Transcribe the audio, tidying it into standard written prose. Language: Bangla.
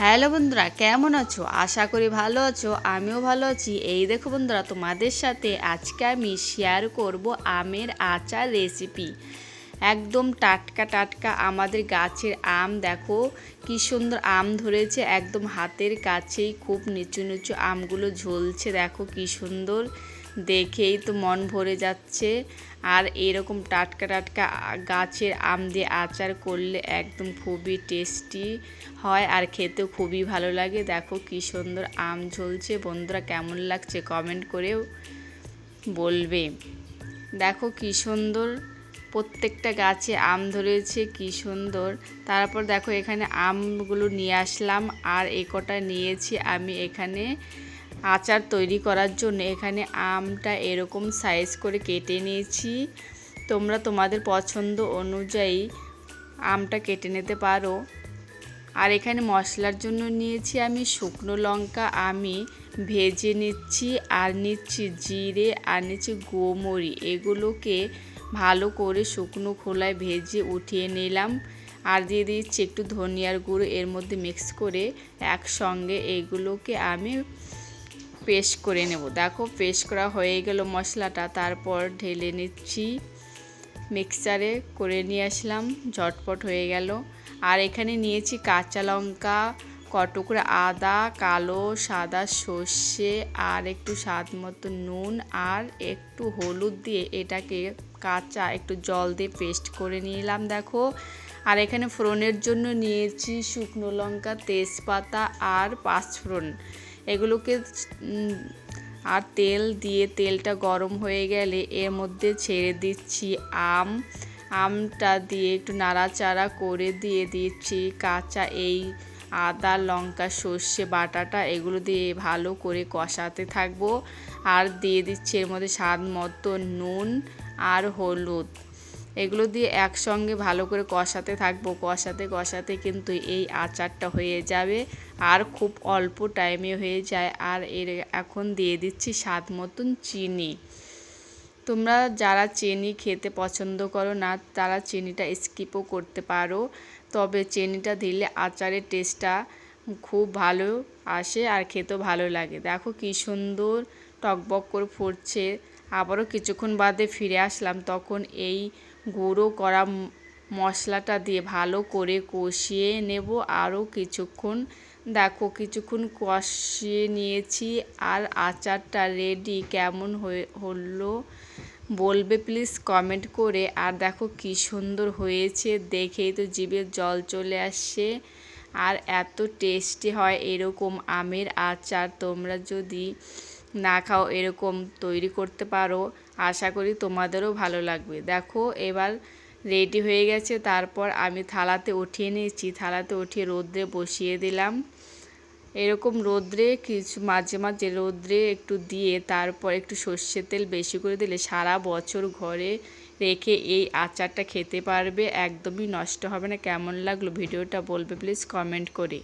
হ্যালো বন্ধুরা, কেমন আছো? আশা করি ভালো আছো। আমিও ভালো আছি। এই দেখো বন্ধুরা, তোমাদের সাথে আজকে আমি শেয়ার করব আমের আচার রেসিপি। একদম টাটকা টাটকা আমাদের গাছের আম। দেখো কি সুন্দর আম ধরেছে, একদম হাতের কাছেই খুব নিচু নিচু আমগুলো ঝুলছে। দেখো কি সুন্দর, দেখেই তো মন ভরে যাচ্ছে। আর এরকম টাটকা টাটকা গাছের আম দিয়ে আচার করলে একদম খুবই টেস্টি হয় আর খেতেও খুবই ভালো লাগে। দেখো কি সুন্দর আম ঝুলছে। বন্ধুরা কেমন লাগছে কমেন্ট করেও বলবে। দেখো কি সুন্দর প্রত্যেকটা গাছে আম ধরেছে, কি সুন্দর। তারপর দেখো এখানে আমগুলো নিয়ে আসলাম আর এ কটা নিয়েছি আমি এখানে আচার তৈরি করার জন্য। এখানে আমটা এরকম সাইজ করে কেটে নিয়েছি। তোমরা তোমাদের পছন্দ অনুযায়ী আমটা কেটে নিতে পারো। আর এখানে মশলার জন্য নিয়েছি আমি শুকনো লঙ্কা, আমি ভেজে নিচ্ছি। আর নিচ্ছি জিরে, আর নিচ্ছি গোমরি। এগুলোকে ভালো করে শুকনো খোলায় ভেজে উঠিয়ে নিলাম। আর দিয়ে দিচ্ছি একটু ধনিয়ার গুঁড়ো এর মধ্যে মিক্স করে একসঙ্গে এগুলোকে আমি পেস্ট করে নেব। দেখো পেস্ট করা হয়ে গেল মশলাটা। তারপর ঢেলে নিচ্ছি, মিক্সারে করে নিয়ে আসলাম, ঝটপট হয়ে গেল। আর এখানে নিয়েছি কাঁচা লঙ্কা, কটুকরা আদা, কালো সাদা সর্ষে, আর একটু স্বাদ মতো নুন আর একটু হলুদ দিয়ে এটাকে কাঁচা একটু জল দিয়ে পেস্ট করে নিলাম। দেখো আর এখানে ফোড়নের জন্য নিয়েছি শুকনো লঙ্কা, তেজপাতা আর পাঁচফোড়ন। এগুলোকে আর তেল দিয়ে, তেলটা গরম হয়ে গেলে এর মধ্যে ছেড়ে দিচ্ছি আমটা দিয়ে একটু নাড়াচাড়া করে দিয়ে দিচ্ছি কাঁচা এই আদা লঙ্কা সর্ষে বাটাটা। এগুলো দিয়ে ভালো করে কষাতে থাকবো। আর দিয়ে দিচ্ছি এর মধ্যে স্বাদ মতো নুন আর হলুদ। এগুলো দিয়ে একসঙ্গে ভালো করে কষাতে থাকবো। কষাতে কষাতে কিন্তু এই আচারটা হয়ে যাবে আর খুব অল্প টাইমে হয়ে যায়। আর এখন দিয়ে দিচ্ছি স্বাদ মতন চিনি। তোমরা যারা চিনি খেতে পছন্দ করো না তারা চিনিটা স্কিপও করতে পারো, তবে চিনিটা দিলে আচারের টেস্টটা খুব ভালো আসে আর খেতেও ভালো লাগে। দেখো কি সুন্দর টকবক করে ফুটছে। আবারও কিছুক্ষণ বাদে ফিরে আসলাম, তখন এই গুঁড়ো করা মশলাটা দিয়ে ভালো করে কষিয়ে নেব আরও কিছুক্ষণ। দেখো কিছুক্ষণ কষিয়ে নিয়েছি আর আচারটা রেডি। কেমন হলো বলবে প্লিজ কমেন্ট করে। আর দেখো কি সুন্দর হয়েছে, দেখেই তো জিভে জল চলে আসছে। আর এত টেস্টি হয় এরকম আমের আচার। তোমরা যদি না খাও এরকম তৈরি করতে পারো, আশা করি তোমাদেরও ভালো লাগবে। দেখো এবার রেডি হয়ে গেছে। তারপর আমি থালাতে উঠিয়ে নিয়েছি, থালাতে উঠিয়ে রোদ্রে বসিয়ে দিলাম। এরকম রোদ্রে কিছু মাঝে মাঝে রোদ্রে একটু দিয়ে তারপর একটু সর্ষের তেল বেশি করে দিলে সারা বছর ঘরে রেখে এই আচারটা খেতে পারবে, একদমই নষ্ট হবে না। কেমন লাগলো ভিডিওটা বলবে প্লিজ কমেন্ট করে।